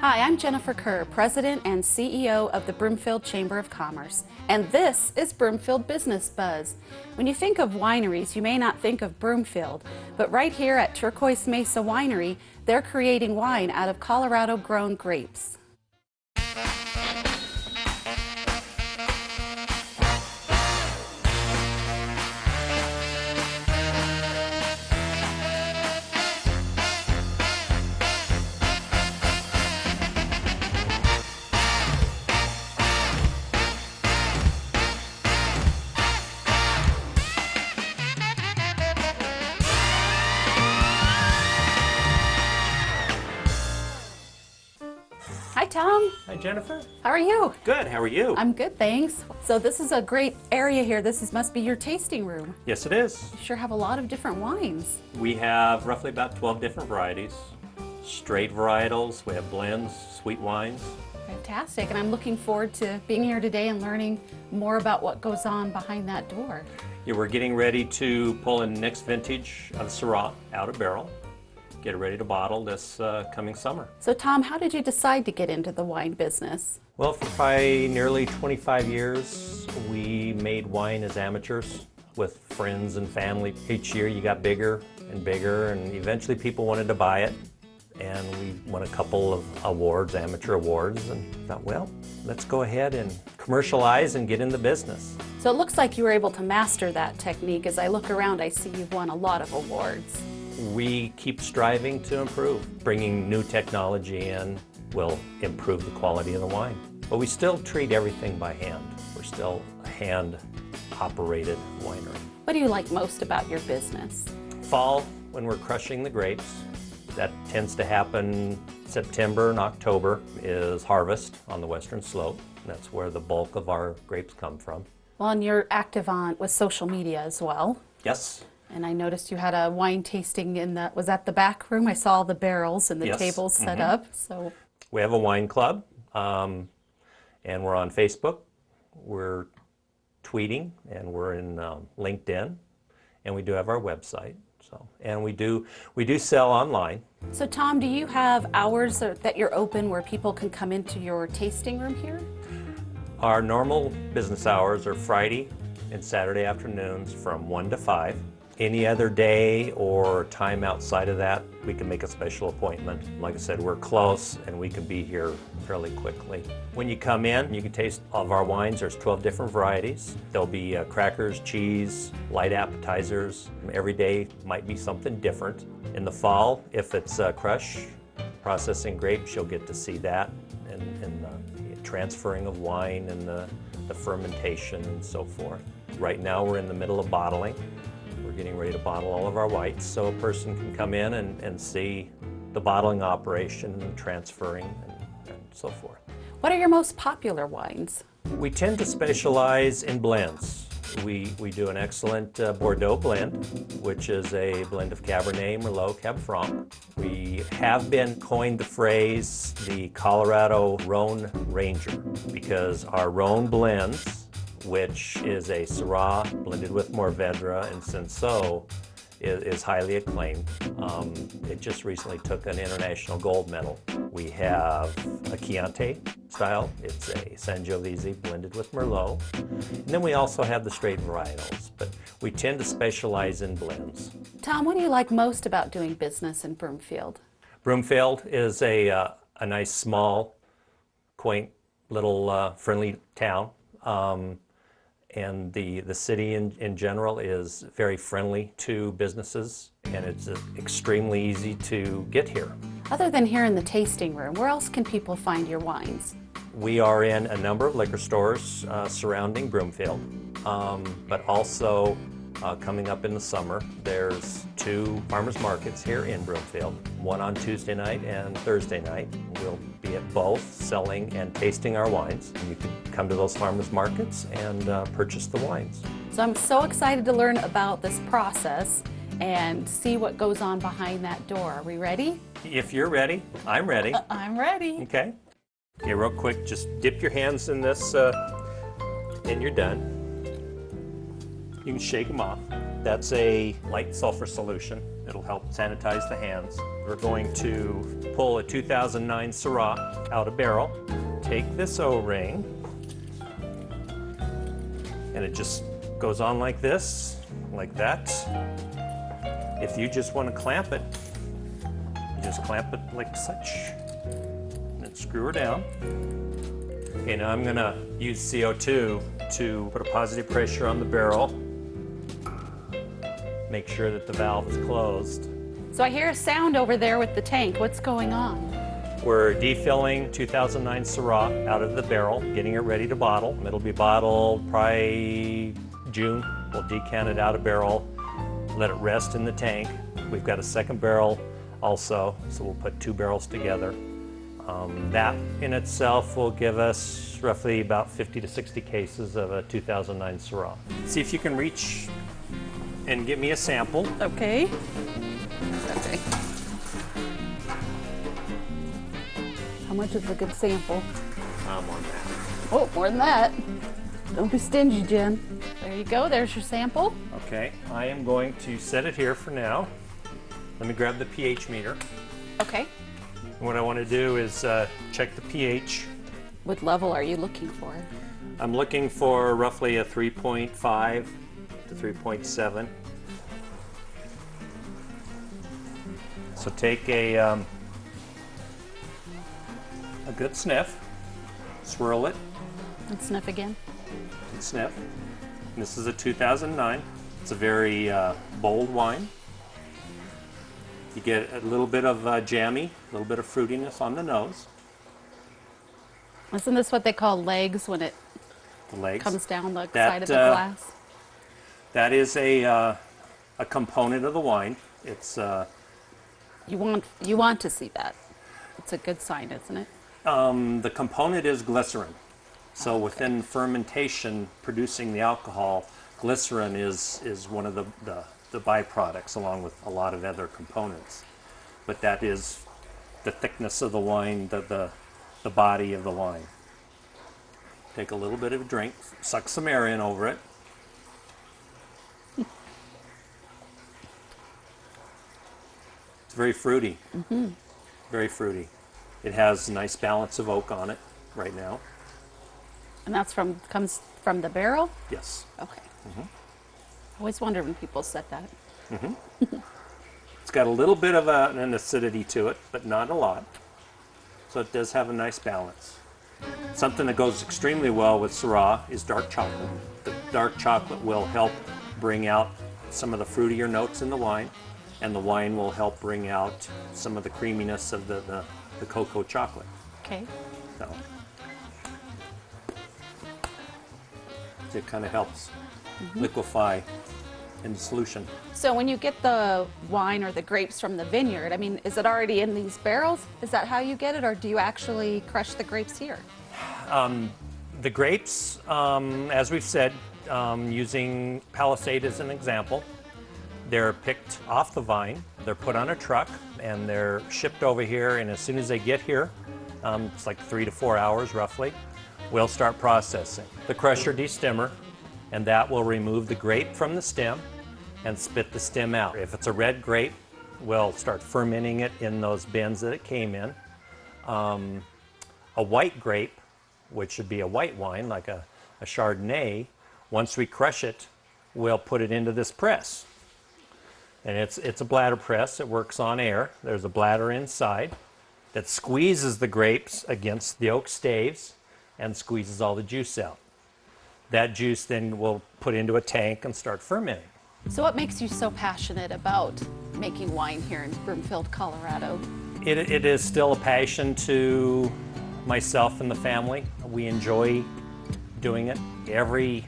Hi, I'm Jennifer Kerr, President and CEO of the Broomfield Chamber of Commerce, and this is Broomfield Business Buzz. When you think of wineries, you may not think of Broomfield, but right here at Turquoise Mesa Winery, they're creating wine out of Colorado-grown grapes. Hi, Tom. Hi, Jennifer. How are you? Good. How are you? I'm good, thanks. So this is a great area here. Must be your tasting room. Yes, it is. You sure have a lot of different wines. We have roughly about 12 different varieties. Straight varietals. We have blends, sweet wines. Fantastic, and I'm looking forward to being here today and learning more about what goes on behind that door. Yeah, we're getting ready to pull in the next vintage of Syrah out of barrel. Get it ready to bottle this coming summer. So Tom, how did you decide to get into the wine business? Well, for probably nearly 25 years, we made wine as amateurs with friends and family. Each year you got bigger and bigger, and eventually people wanted to buy it. And we won a couple of awards, amateur awards, and thought, well, let's go ahead and commercialize and get in the business. So it looks like you were able to master that technique. As I look around, I see you've won a lot of awards. We keep striving to improve. Bringing new technology in will improve the quality of the wine. But we still treat everything by hand. We're still a hand-operated winery. What do you like most about your business? Fall, when we're crushing the grapes, that tends to happen September and October, is harvest on the western slope. That's where the bulk of our grapes come from. Well, and you're active with social media as well. Yes. And I noticed you had a wine tasting was that the back room? I saw the barrels and the Yes. tables set up. So We have a wine club, and we're on Facebook. We're tweeting, and we're in LinkedIn, and we do have our website. And we do sell online. So Tom, do you have hours that you're open where people can come into your tasting room here? Our normal business hours are Friday and Saturday afternoons from 1 to 5. Any other day or time outside of that, we can make a special appointment. Like I said, we're close and we can be here fairly quickly. When you come in, you can taste all of our wines. There's 12 different varieties. There'll be crackers, cheese, light appetizers. Every day might be something different. In the fall, if it's crush, processing grapes, you'll get to see that and the transferring of wine and the fermentation and so forth. Right now we're in the middle of bottling. We're getting ready to bottle all of our whites so a person can come in and see the bottling operation and transferring and so forth. What are your most popular wines? We tend to specialize in blends. We do an excellent Bordeaux blend, which is a blend of Cabernet, Merlot, Cab Franc. We have been coined the phrase the Colorado Rhone Ranger because our Rhone blends, which is a Syrah blended with Mourvedre and Cinsault, is highly acclaimed. It just recently took an international gold medal. We have a Chianti style. It's a Sangiovese blended with Merlot. And then we also have the straight varietals, but we tend to specialize in blends. Tom, what do you like most about doing business in Broomfield? Broomfield is a nice, small, quaint, little friendly town. And the city in general is very friendly to businesses, and it's extremely easy to get here. Other than here in the tasting room, where else can people find your wines? We are in a number of liquor stores surrounding Broomfield, but also coming up in the summer, there's 2 farmers markets here in Broomfield, one on Tuesday night and Thursday night. We'll be at both selling and tasting our wines. And you can come to those farmers markets and purchase the wines. So I'm so excited to learn about this process and see what goes on behind that door. Are we ready? If you're ready, I'm ready. I'm ready. Okay. Okay, real quick, just dip your hands in this and you're done. You can shake them off. That's a light sulfur solution. It'll help sanitize the hands. We're going to pull a 2009 Syrah out of barrel. Take this O-ring, and it just goes on like this, like that. If you just want to clamp it, you just clamp it like such, and then screw her down. Okay, now I'm gonna use CO2 to put a positive pressure on the barrel. Make sure that the valve is closed. So I hear a sound over there with the tank. What's going on? We're defilling 2009 Syrah out of the barrel, getting it ready to bottle. It'll be bottled probably June. We'll decant it out of barrel, let it rest in the tank. We've got a second barrel also, so we'll put 2 barrels together. That in itself will give us roughly about 50 to 60 cases of a 2009 Syrah. See if you can reach and get me a sample. Okay. Okay. How much is a good sample? More than that. Oh, more than that. Don't be stingy, Jen. There you go. There's your sample. Okay, I am going to set it here for now. Let me grab the pH meter. Okay. And what I want to do is check the pH. What level are you looking for? I'm looking for roughly a 3.5 to 3.7. So take a good sniff, swirl it, And sniff again. and sniff. And this is a 2009. It's a very bold wine. You get a little bit of jammy, a little bit of fruitiness on the nose. Isn't this what they call legs when it The legs. comes down the That, side of the glass? That is a component of the wine. It's You want to see that. It's a good sign, isn't it? the component is glycerin. So within fermentation, producing the alcohol, glycerin is one of the byproducts, along with a lot of other components. But that is the thickness of the wine, the body of the wine. Take a little bit of a drink, suck some air in over it. It's very fruity. Mm-hmm. Very fruity. It has a nice balance of oak on it right now. And that's comes from the barrel? Yes. Okay. I always wonder when people said that. It's got a little bit of an acidity to it, but not a lot. So it does have a nice balance. Something that goes extremely well with Syrah is dark chocolate. The dark chocolate will help bring out some of the fruitier notes in the wine, and the wine will help bring out some of the creaminess of the cocoa chocolate. Okay. So it kind of helps liquefy in the solution. So when you get the wine or the grapes from the vineyard, I mean, is it already in these barrels? Is that how you get it, or do you actually crush the grapes here? The grapes, as we've said, using Palisade as an example, they're picked off the vine, they're put on a truck, and they're shipped over here, and as soon as they get here, it's like 3 to 4 hours roughly, we'll start processing. The crusher destemmer, and that will remove the grape from the stem and spit the stem out. If it's a red grape, we'll start fermenting it in those bins that it came in. A white grape, which should be a white wine, like a Chardonnay, once we crush it, we'll put it into this press. And it's a bladder press. It works on air. There's a bladder inside that squeezes the grapes against the oak staves and squeezes all the juice out. That juice then we'll put into a tank and start fermenting. So what makes you so passionate about making wine here in Broomfield, Colorado? It is still a passion to myself and the family. We enjoy doing it. Every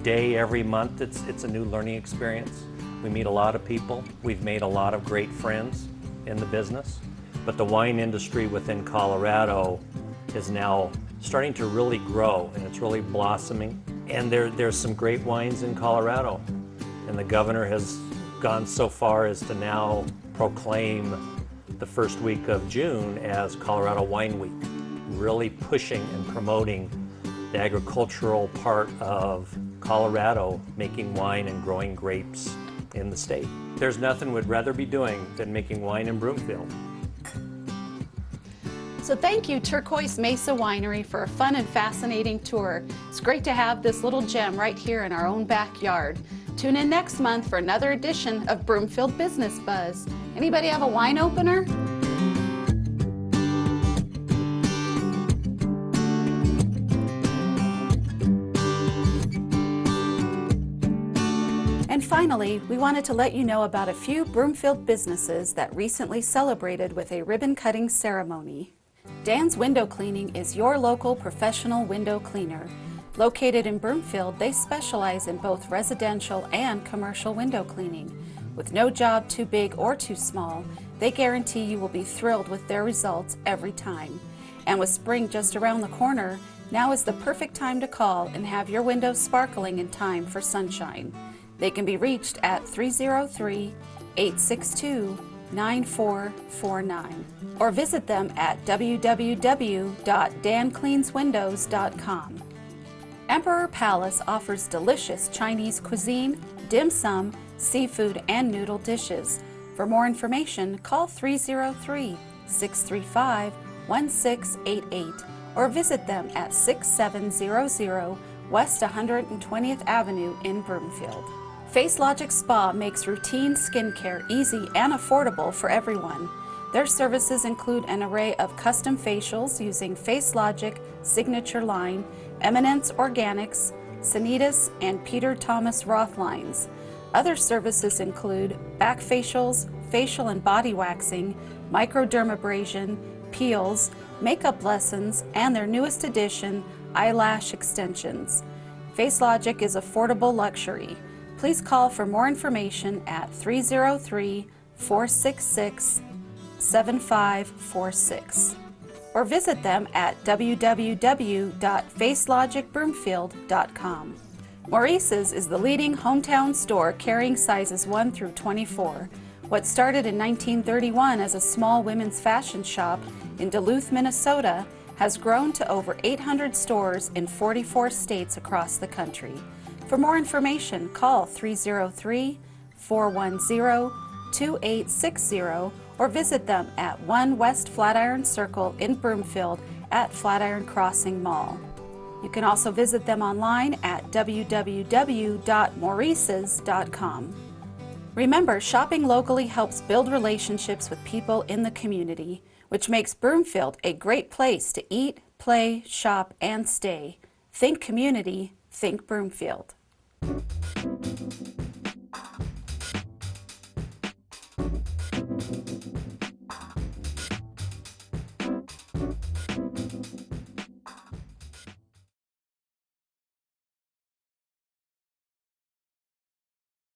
day, every month, it's a new learning experience. We meet a lot of people. We've made a lot of great friends in the business. But the wine industry within Colorado is now starting to really grow, and it's really blossoming. And there's some great wines in Colorado. And the governor has gone so far as to now proclaim the first week of June as Colorado Wine Week, really pushing and promoting the agricultural part of Colorado, making wine and growing grapes in the state. There's nothing we'd rather be doing than making wine in Broomfield. So thank you, Turquoise Mesa Winery, for a fun and fascinating tour. It's great to have this little gem right here in our own backyard. Tune in next month for another edition of Broomfield Business Buzz. Anybody have a wine opener? And finally, we wanted to let you know about a few Broomfield businesses that recently celebrated with a ribbon-cutting ceremony. Dan's Window Cleaning is your local professional window cleaner. Located in Broomfield, they specialize in both residential and commercial window cleaning. With no job too big or too small, they guarantee you will be thrilled with their results every time. And with spring just around the corner, now is the perfect time to call and have your windows sparkling in time for sunshine. They can be reached at 303-862-9449 or visit them at www.dancleanswindows.com. Emperor Palace offers delicious Chinese cuisine, dim sum, seafood, and noodle dishes. For more information, call 303-635-1688 or visit them at 6700 West 120th Avenue in Broomfield. FaceLogic Spa makes routine skincare easy and affordable for everyone. Their services include an array of custom facials using FaceLogic Signature Line, Eminence Organics, Sanitas, and Peter Thomas Roth lines. Other services include back facials, facial and body waxing, microdermabrasion, peels, makeup lessons, and their newest addition, eyelash extensions. FaceLogic is affordable luxury. Please call for more information at 303-466-7546 or visit them at www.facelogicbroomfield.com. Maurice's is the leading hometown store carrying sizes 1 through 24. What started in 1931 as a small women's fashion shop in Duluth, Minnesota, has grown to over 800 stores in 44 states across the country. For more information, call 303-410-2860 or visit them at 1 West Flatiron Circle in Broomfield at Flatiron Crossing Mall. You can also visit them online at www.maurices.com. Remember, shopping locally helps build relationships with people in the community, which makes Broomfield a great place to eat, play, shop, and stay. Think community, think Broomfield.